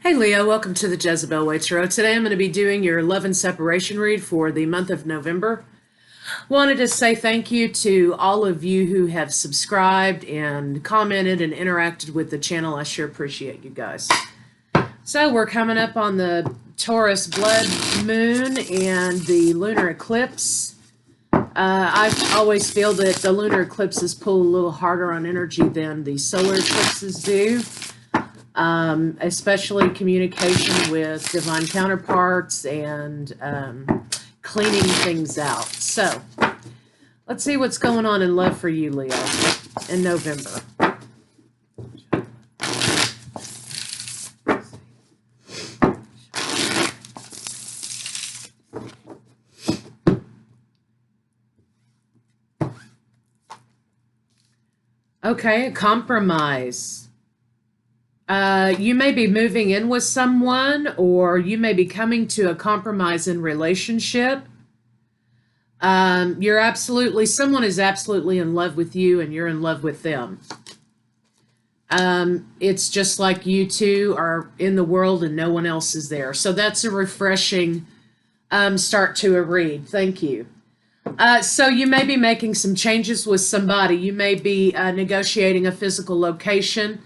Hey Leo, welcome to the Jezebel Way Tarot. Today I'm going to be doing your love and separation read for the month of November. Wanted to say thank you to all of you who have subscribed and commented and interacted with the channel. I sure appreciate you guys. So we're coming up on the Taurus blood moon and the lunar eclipse. I always feel that the lunar eclipses pull a little harder on energy than the solar eclipses do. Especially communication with divine counterparts and cleaning things out. So, let's see what's going on in love for you, Leo, in November. Okay, compromise. You may be moving in with someone, or you may be coming to a compromise in relationship. Someone is absolutely in love with you and you're in love with them. It's just like you two are in the world and no one else is there. So that's a refreshing start to a read. Thank you. So you may be making some changes with somebody. You may be negotiating a physical location.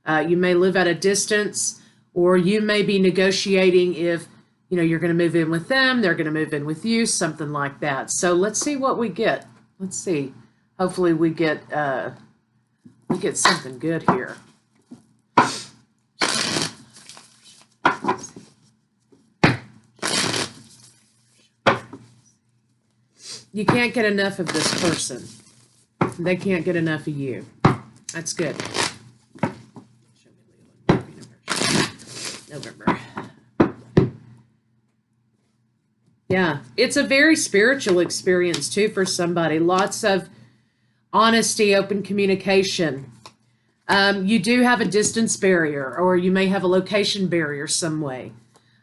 You may live at a distance, or you may be negotiating if, you're going to move in with them, they're going to move in with you, something like that. So let's see what we get. Let's see. Hopefully we get something good here. You can't get enough of this person. They can't get enough of you. That's good. November. Yeah, it's a very spiritual experience too for somebody. Lots of honesty, open communication. You do have a distance barrier, or you may have a location barrier some way.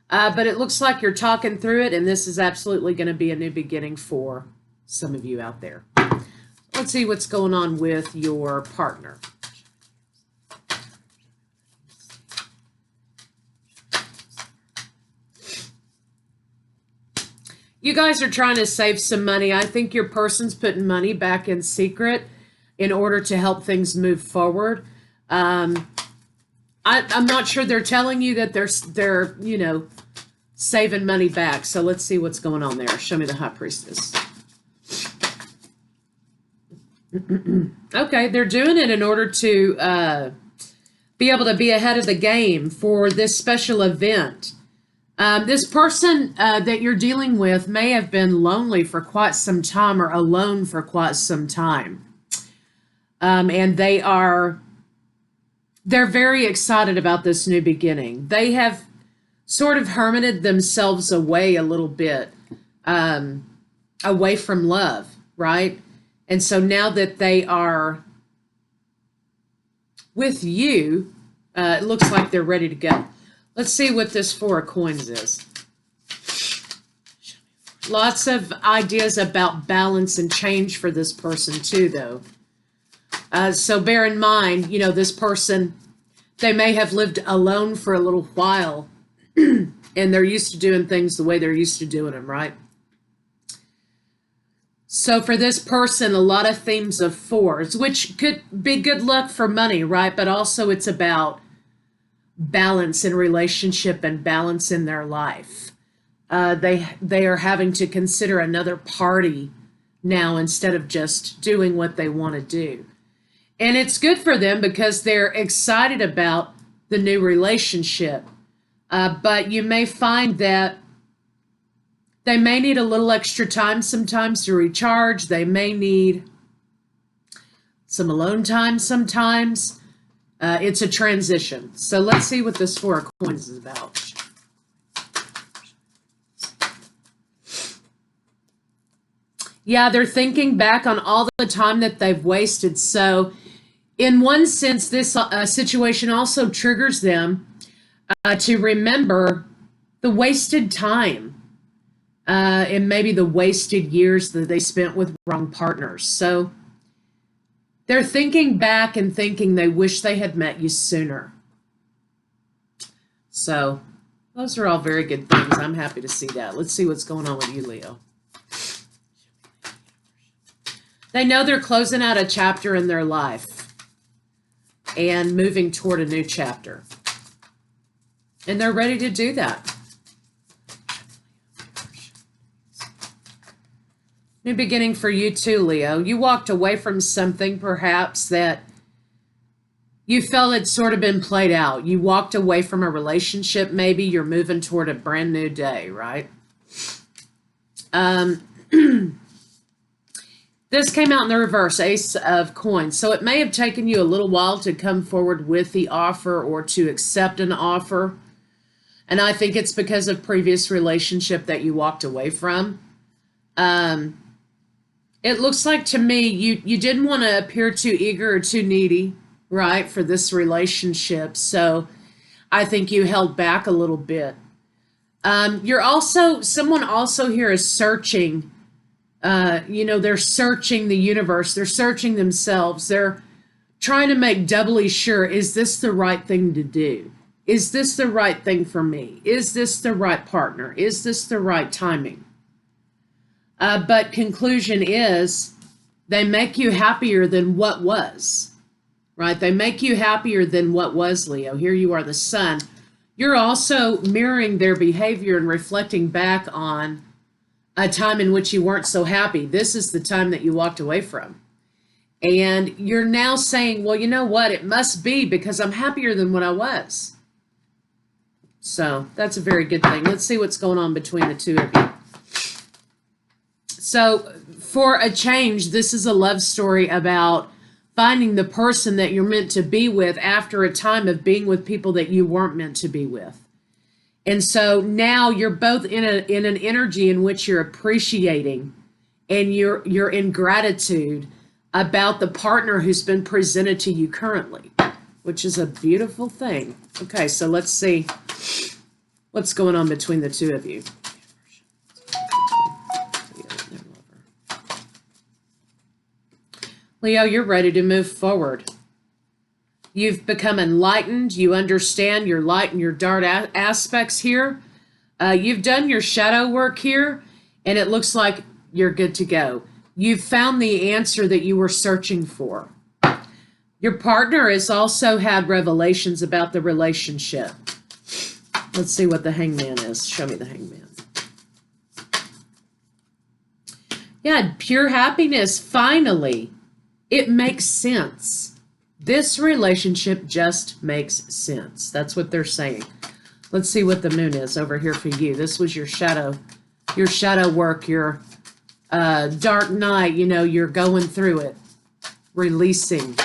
But it looks like you're talking through it, and this is absolutely going to be a new beginning for some of you out there. Let's see what's going on with your partner. You guys are trying to save some money. I think your person's putting money back in secret in order to help things move forward. I'm not sure they're telling you that they're saving money back. So let's see what's going on there. Show me the High Priestess. Okay, they're doing it in order to be able to be ahead of the game for this special event. This person that you're dealing with may have been lonely for quite some time or alone for quite some time. And they're very excited about this new beginning. They have sort of hermited themselves away a little bit, away from love, right? And so now that they are with you, it looks like they're ready to go. Let's see what this Four of Coins is. Lots of ideas about balance and change for this person too, though. So bear in mind, this person, they may have lived alone for a little while and they're used to doing things the way they're used to doing them, right? So for this person, a lot of themes of fours, which could be good luck for money, right? But also it's about balance in relationship and balance in their life. They are having to consider another party now instead of just doing what they want to do. And it's good for them because they're excited about the new relationship. But you may find that they may need a little extra time sometimes to recharge. They may need some alone time sometimes. It's a transition. So let's see what this Four of Coins is about. Yeah, they're thinking back on all the time that they've wasted. So in one sense, this situation also triggers them to remember the wasted time and maybe the wasted years that they spent with wrong partners. So they're thinking back and thinking they wish they had met you sooner. So those are all very good things. I'm happy to see that. Let's see what's going on with you, Leo. They know they're closing out a chapter in their life and moving toward a new chapter. And they're ready to do that. New beginning for you too, Leo. You walked away from something perhaps that you felt had sort of been played out. You walked away from a relationship, maybe. You're moving toward a brand new day, right? This came out in the reverse, Ace of Coins. So it may have taken you a little while to come forward with the offer or to accept an offer. And I think it's because of previous relationship that you walked away from. It looks like to me you didn't want to appear too eager or too needy, right, for this relationship. So I think you held back a little bit. Someone also here is searching. They're searching the universe. They're searching themselves. They're trying to make doubly sure, is this the right thing to do? Is this the right thing for me? Is this the right partner? Is this the right timing? But conclusion is they make you happier than what was, right? They make you happier than what was, Leo. Here you are, the sun. You're also mirroring their behavior and reflecting back on a time in which you weren't so happy. This is the time that you walked away from. And you're now saying, well, you know what? It must be because I'm happier than what I was. So that's a very good thing. Let's see what's going on between the two of you. So for a change, this is a love story about finding the person that you're meant to be with after a time of being with people that you weren't meant to be with. And so now you're both in an energy in which you're appreciating and you're in gratitude about the partner who's been presented to you currently, which is a beautiful thing. Okay, so let's see what's going on between the two of you. Leo, you're ready to move forward. You've become enlightened. You understand your light and your dark aspects here. You've done your shadow work here, and it looks like you're good to go. You've found the answer that you were searching for. Your partner has also had revelations about the relationship. Let's see what the Hangman is. Show me the Hangman. Yeah, pure happiness, finally. It makes sense. This relationship just makes sense. That's what they're saying. Let's see what the moon is over here for you. This was your shadow work, your dark night, you're going through it, releasing.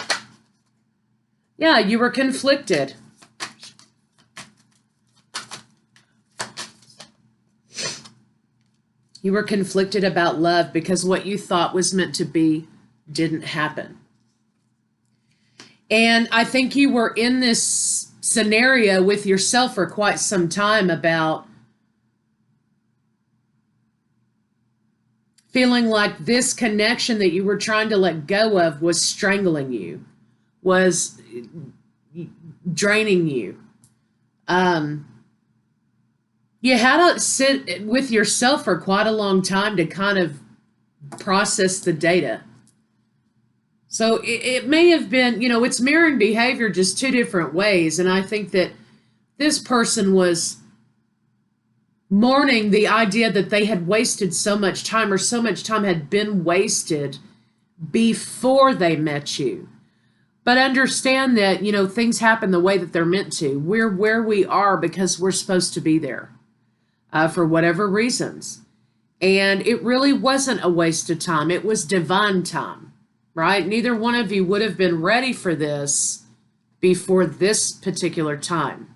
Yeah, you were conflicted. You were conflicted about love because what you thought was meant to be didn't happen. And I think you were in this scenario with yourself for quite some time about feeling like this connection that you were trying to let go of was strangling you, was draining you. You had to sit with yourself for quite a long time to kind of process the data. So it may have been, it's mirroring behavior just two different ways. And I think that this person was mourning the idea that they had wasted so much time, or so much time had been wasted before they met you. But understand that, things happen the way that they're meant to. We're where we are because we're supposed to be there for whatever reasons. And it really wasn't a waste of time. It was divine time. Right? Neither one of you would have been ready for this before this particular time.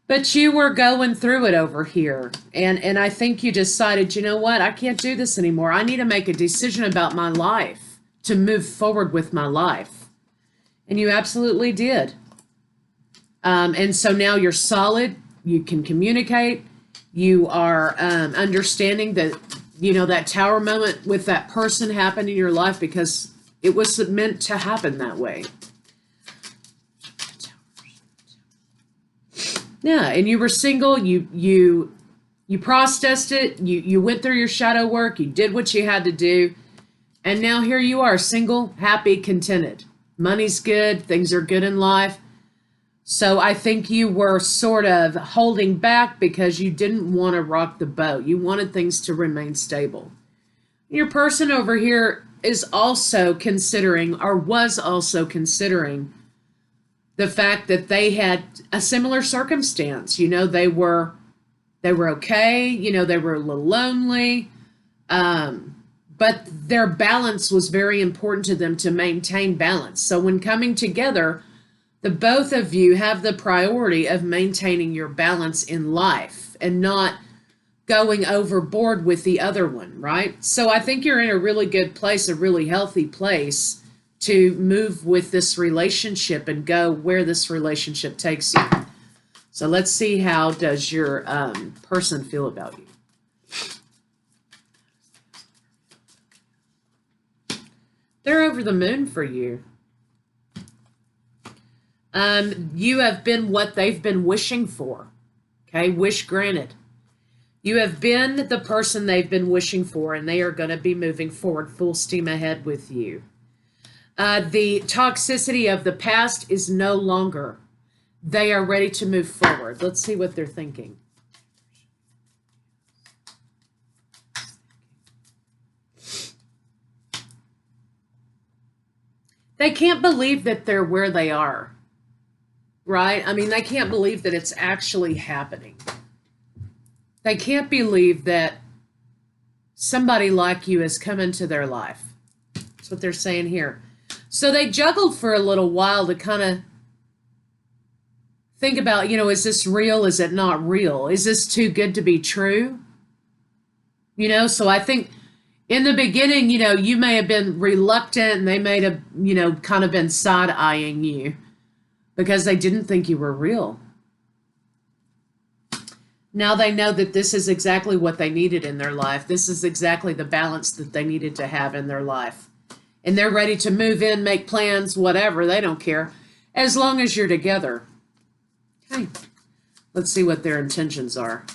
But you were going through it over here. And I think you decided, you know what? I can't do this anymore. I need to make a decision about my life to move forward with my life. And you absolutely did. And so now you're solid. You can communicate. You are understanding that that tower moment with that person happened in your life because it was meant to happen that way. Yeah, and you were single, you processed it, you went through your shadow work, you did what you had to do, and now here you are, single, happy, contented. Money's good, things are good in life. So I think you were sort of holding back because you didn't want to rock the boat. You wanted things to remain stable. Your person over here is also considering, or was also considering, the fact that they had a similar circumstance. They were okay, they were a little lonely, but their balance was very important to them, to maintain balance. So when coming together, the both of you have the priority of maintaining your balance in life and not going overboard with the other one, right? So I think you're in a really good place, a really healthy place to move with this relationship and go where this relationship takes you. So let's see, how does your person feel about you? They're over the moon for you. You have been what they've been wishing for. Okay, wish granted. You have been the person they've been wishing for, and they are going to be moving forward full steam ahead with you. The toxicity of the past is no longer. They are ready to move forward. Let's see what they're thinking. They can't believe that they're where they are, right? I mean, they can't believe that it's actually happening. They can't believe that somebody like you has come into their life. That's what they're saying here. So they juggled for a little while to kind of think about, is this real? Is it not real? Is this too good to be true? So I think in the beginning, you may have been reluctant, and they may have, kind of been side-eyeing you because they didn't think you were real. Now they know that this is exactly what they needed in their life. This is exactly the balance that they needed to have in their life. And they're ready to move in, make plans, whatever. They don't care, as long as you're together. Okay, let's see what their intentions are.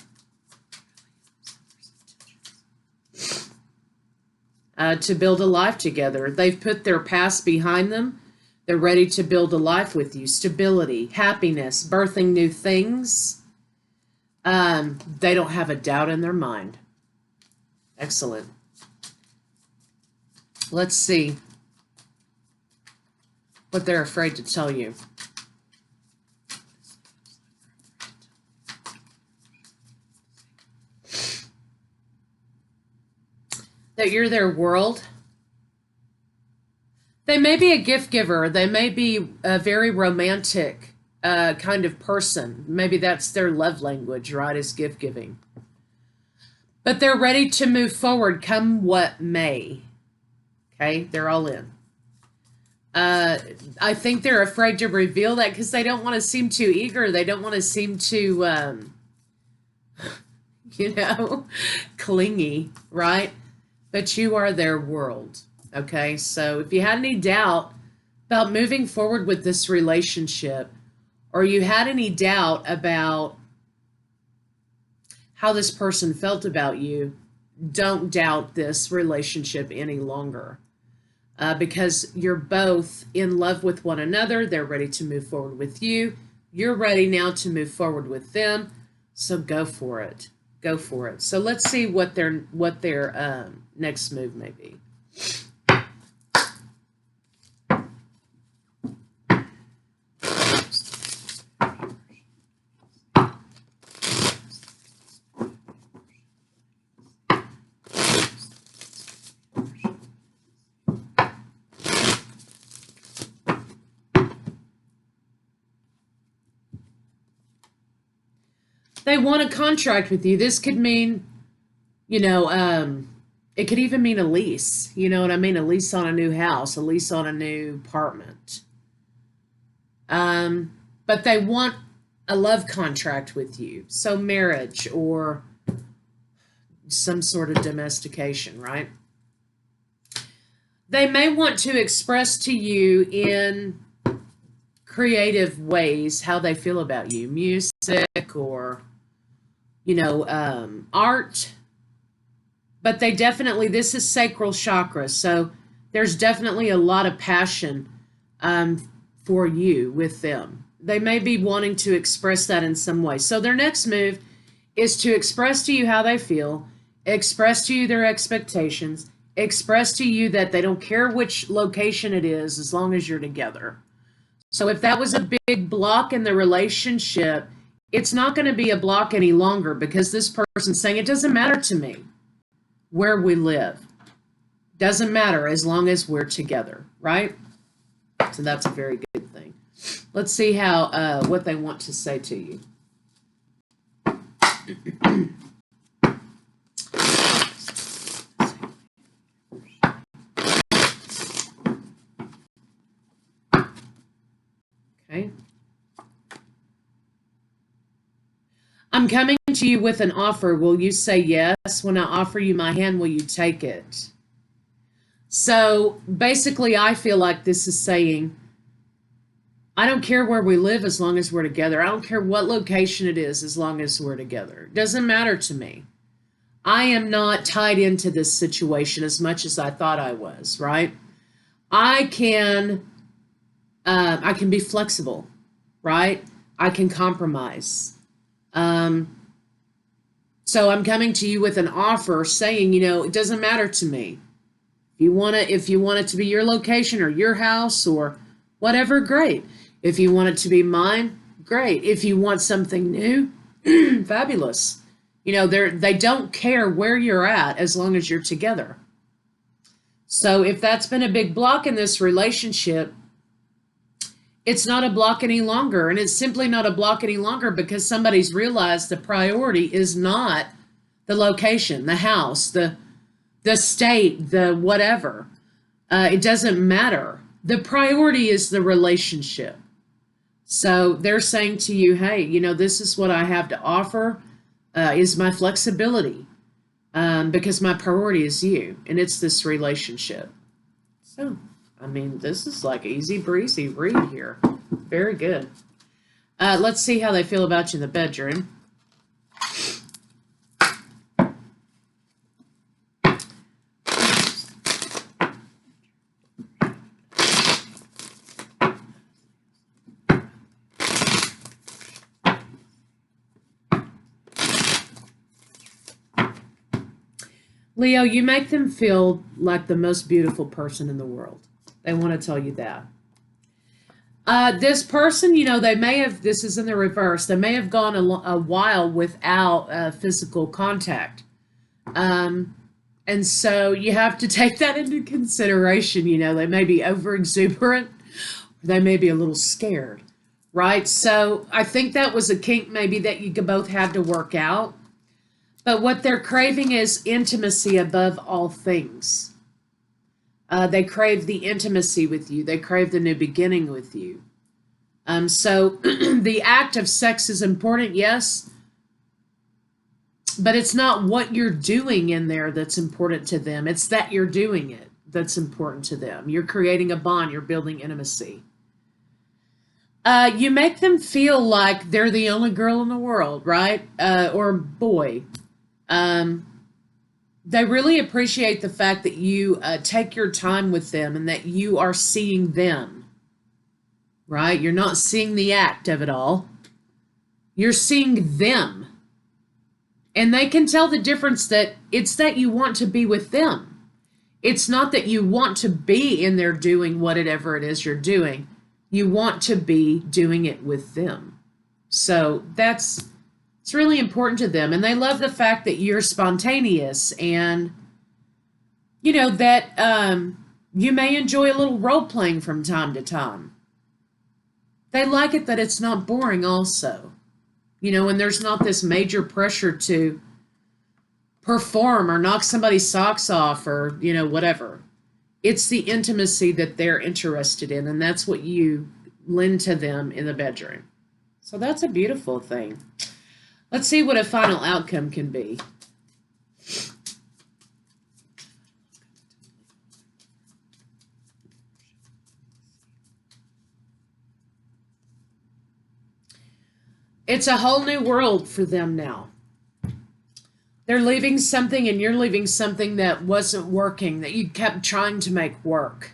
To build a life together. They've put their past behind them. They're ready to build a life with you. Stability, happiness, birthing new things. They don't have a doubt in their mind. Excellent. Let's see what they're afraid to tell you. That you're their world. They may be a gift giver. They may be a very romantic kind of person. Maybe that's their love language, right, is gift giving. But they're ready to move forward come what may. Okay, they're all in. I think they're afraid to reveal that because they don't want to seem too eager. They don't want to seem too, clingy, right? But you are their world, okay? So if you had any doubt about moving forward with this relationship, or you had any doubt about how this person felt about you, don't doubt this relationship any longer. Because you're both in love with one another. They're ready to move forward with you. You're ready now to move forward with them. So go for it. Go for it. So let's see what their next move may be. They want a contract with you. This could mean, it could even mean a lease. You know what I mean? A lease on a new house, a lease on a new apartment. But they want a love contract with you. So marriage or some sort of domestication, right? They may want to express to you in creative ways how they feel about you. Music, music or, art. But they definitely, this is sacral chakra. So there's definitely a lot of passion for you with them. They may be wanting to express that in some way. So their next move is to express to you how they feel, express to you their expectations, express to you that they don't care which location it is as long as you're together. So if that was a big block in the relationship, it's not going to be a block any longer because this person's saying it doesn't matter to me where we live. Doesn't matter as long as we're together, right? So that's a very good thing. Let's see how what they want to say to you. Okay. I'm coming to you with an offer. Will you say yes? When I offer you my hand, will you take it? So basically, I feel like this is saying, I don't care where we live as long as we're together. I don't care what location it is as long as we're together. It doesn't matter to me. I am not tied into this situation as much as I thought I was, right? I can be flexible, right? I can compromise. So I'm coming to you with an offer saying, it doesn't matter to me. If you want it to be your location or your house or whatever, great. If you want it to be mine, great. If you want something new, fabulous. They don't care where you're at as long as you're together. So if that's been a big block in this relationship, it's not a block any longer. And it's simply not a block any longer because somebody's realized the priority is not the location, the house, the state, the whatever. It doesn't matter. The priority is the relationship. So they're saying to you, hey, this is what I have to offer, is my flexibility, because my priority is you, and it's this relationship. So, this is like easy breezy read here. Very good. Let's see how they feel about you in the bedroom. Leo, you make them feel like the most beautiful person in the world. They want to tell you that. This person, they may have, this is in the reverse, they may have gone a while without physical contact. And so you have to take that into consideration. They may be over exuberant, they may be a little scared, right? So I think that was a kink maybe that you both had to work out. But what they're craving is intimacy above all things. They crave the intimacy with you. They crave the new beginning with you. So the act of sex is important, yes. But it's not what you're doing in there that's important to them. It's that you're doing it that's important to them. You're creating a bond. You're building intimacy. You make them feel like they're the only girl in the world, right? Or boy. They really appreciate the fact that you take your time with them and that you are seeing them, right? You're not seeing the act of it all. You're seeing them. And they can tell the difference that it's that you want to be with them. It's not that you want to be in there doing whatever it is you're doing. You want to be doing it with them. So it's really important to them. And they love the fact that you're spontaneous and, that you may enjoy a little role playing from time to time. They like it that it's not boring also. And there's not this major pressure to perform or knock somebody's socks off or, whatever. It's the intimacy that they're interested in, and that's what you lend to them in the bedroom. So that's a beautiful thing. Let's see what a final outcome can be. It's a whole new world for them now. They're leaving something and you're leaving something that wasn't working, that you kept trying to make work.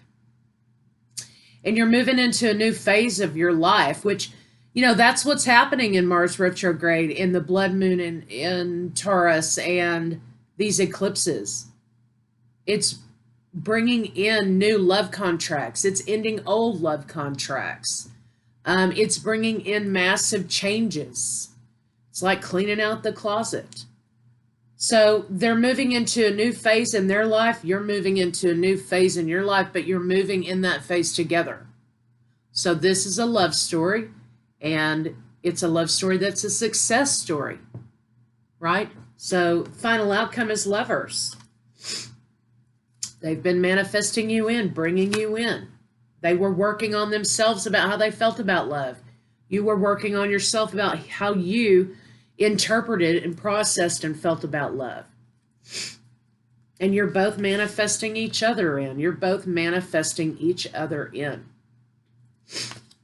And you're moving into a new phase of your life, which, that's what's happening in Mars retrograde, in the blood moon in Taurus, and these eclipses. It's bringing in new love contracts. It's ending old love contracts. It's bringing in massive changes. It's like cleaning out the closet. So they're moving into a new phase in their life. You're moving into a new phase in your life, but you're moving in that phase together. So this is a love story, and it's a love story that's a success story, right? So final outcome is lovers. They've been manifesting you in, bringing you in. They were working on themselves about how they felt about love. You were working on yourself about how you interpreted and processed and felt about love. And you're both manifesting each other in. You're both manifesting each other in.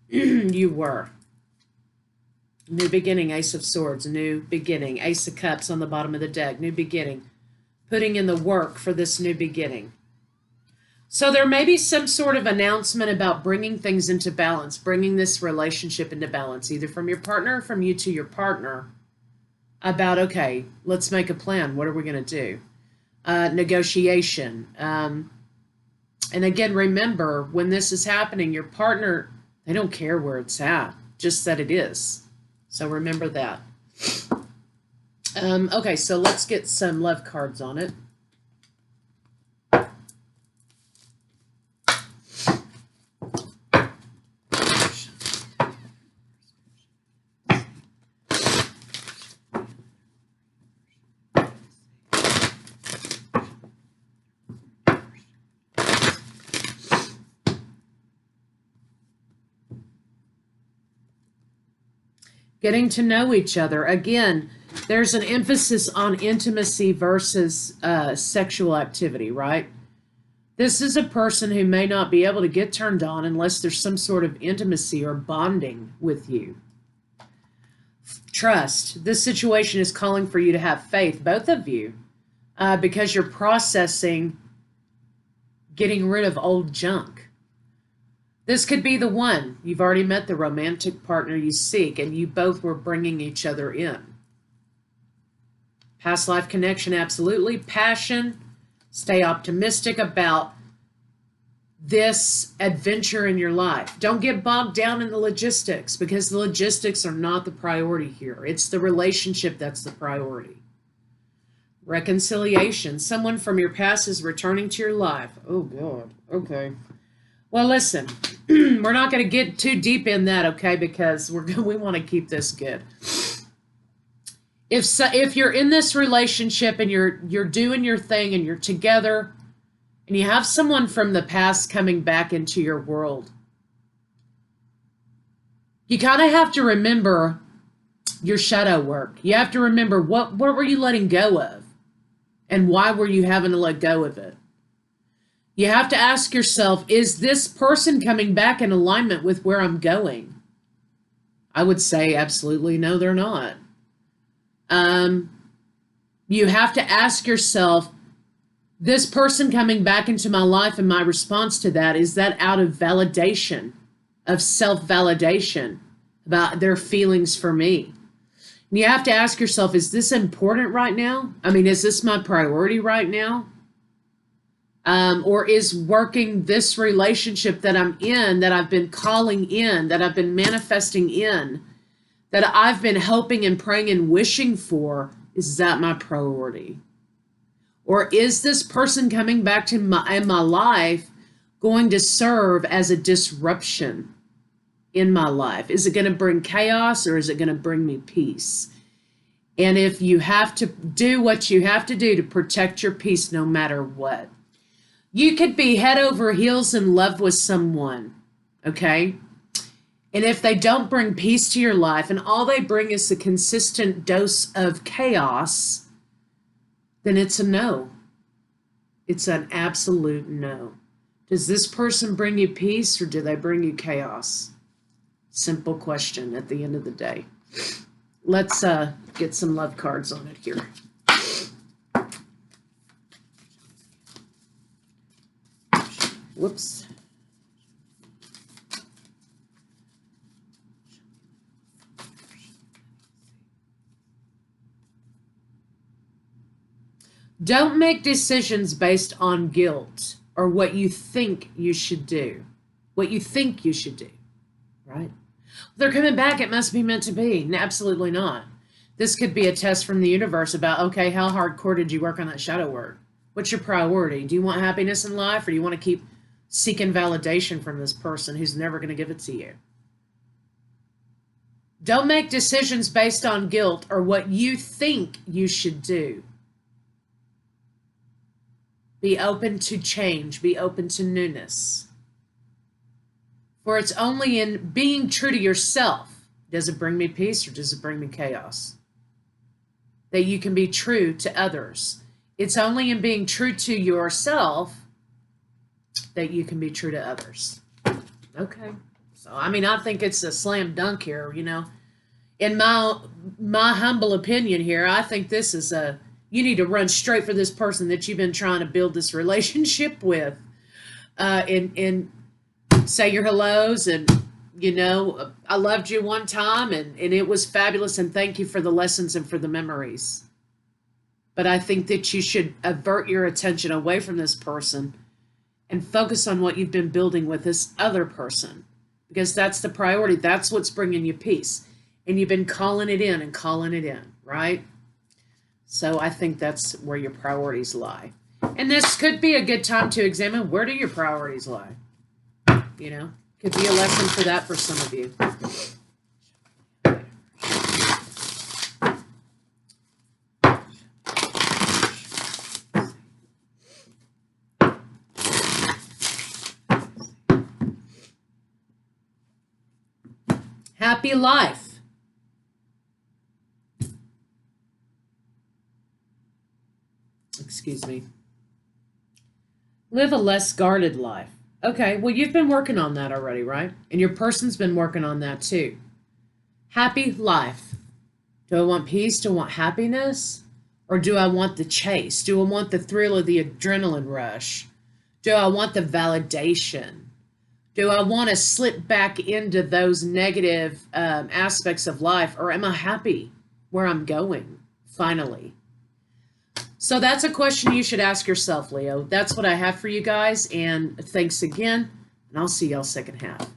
You were. New beginning, Ace of Swords, new beginning. Ace of Cups on the bottom of the deck, new beginning. Putting in the work for this new beginning. So there may be some sort of announcement about bringing things into balance, bringing this relationship into balance, either from your partner or from you to your partner, about, okay, let's make a plan. What are we going to do? Negotiation. And again, remember, when this is happening, your partner, they don't care where it's at, just that it is. So remember that. Okay, so let's get some love cards on it. Getting to know each other. Again, there's an emphasis on intimacy versus sexual activity, right? This is a person who may not be able to get turned on unless there's some sort of intimacy or bonding with you. Trust. This situation is calling for you to have faith, both of you, because you're processing getting rid of old junk. This could be the one. You've already met the romantic partner you seek, and you both were bringing each other in. Past life connection, absolutely. Passion. Stay optimistic about this adventure in your life. Don't get bogged down in the logistics, because the logistics are not the priority here. It's the relationship that's the priority. Reconciliation. Someone from your past is returning to your life. Oh, God. Okay. Well, listen, we're not going to get too deep in that, okay, because we want to keep this good. If you're in this relationship and you're doing your thing and you're together and you have someone from the past coming back into your world, you kind of have to remember your shadow work. You have to remember what were you letting go of and why were you having to let go of it? You have to ask yourself, is this person coming back in alignment with where I'm going? I would say absolutely no, they're not. You have to ask yourself, this person coming back into my life and my response to that, is that out of validation, of self-validation about their feelings for me? And you have to ask yourself, is this important right now? I mean, is this my priority right now? Or is working this relationship that I'm in, that I've been calling in, that I've been manifesting in, that I've been hoping and praying and wishing for, is that my priority? Or is this person coming back to in my life going to serve as a disruption in my life? Is it going to bring chaos or is it going to bring me peace? And if you have to do what you have to do to protect your peace no matter what, you could be head over heels in love with someone, okay? And if they don't bring peace to your life and all they bring is a consistent dose of chaos, then it's a no. It's an absolute no. Does this person bring you peace or do they bring you chaos? Simple question at the end of the day. Let's get some love cards on it here. Whoops. Don't make decisions based on guilt or what you think you should do. What you think you should do, right? They're coming back, it must be meant to be. Absolutely not. This could be a test from the universe about, okay, how hardcore did you work on that shadow work? What's your priority? Do you want happiness in life, or do you want to keep seeking validation from this person who's never going to give it to you? Don't make decisions based on guilt or what you think you should do. Be open to change. Be open to newness. For it's only in being true to yourself, does it bring me peace or does it bring me chaos? That you can be true to others. It's only in being true to yourself that you can be true to others. Okay. So, I mean, I think it's a slam dunk here, you know. In my humble opinion here, I think this is you need to run straight for this person that you've been trying to build this relationship with. And say your hellos and, you know, I loved you one time and it was fabulous and thank you for the lessons and for the memories. But I think that you should avert your attention away from this person and focus on what you've been building with this other person, because that's the priority. That's what's bringing you peace. And you've been calling it in, right? So I think that's where your priorities lie. And this could be a good time to examine, where do your priorities lie? You know, could be a lesson for that for some of you. Happy life. Excuse me. Live a less guarded life. Okay, well, you've been working on that already, right? And your person's been working on that too. Happy life. Do I want peace? Do I want happiness? Or do I want the chase? Do I want the thrill of the adrenaline rush? Do I want the validation? Do I want to slip back into those negative aspects of life? Or am I happy where I'm going, finally? So that's a question you should ask yourself, Leo. That's what I have for you guys. And thanks again. And I'll see y'all second half.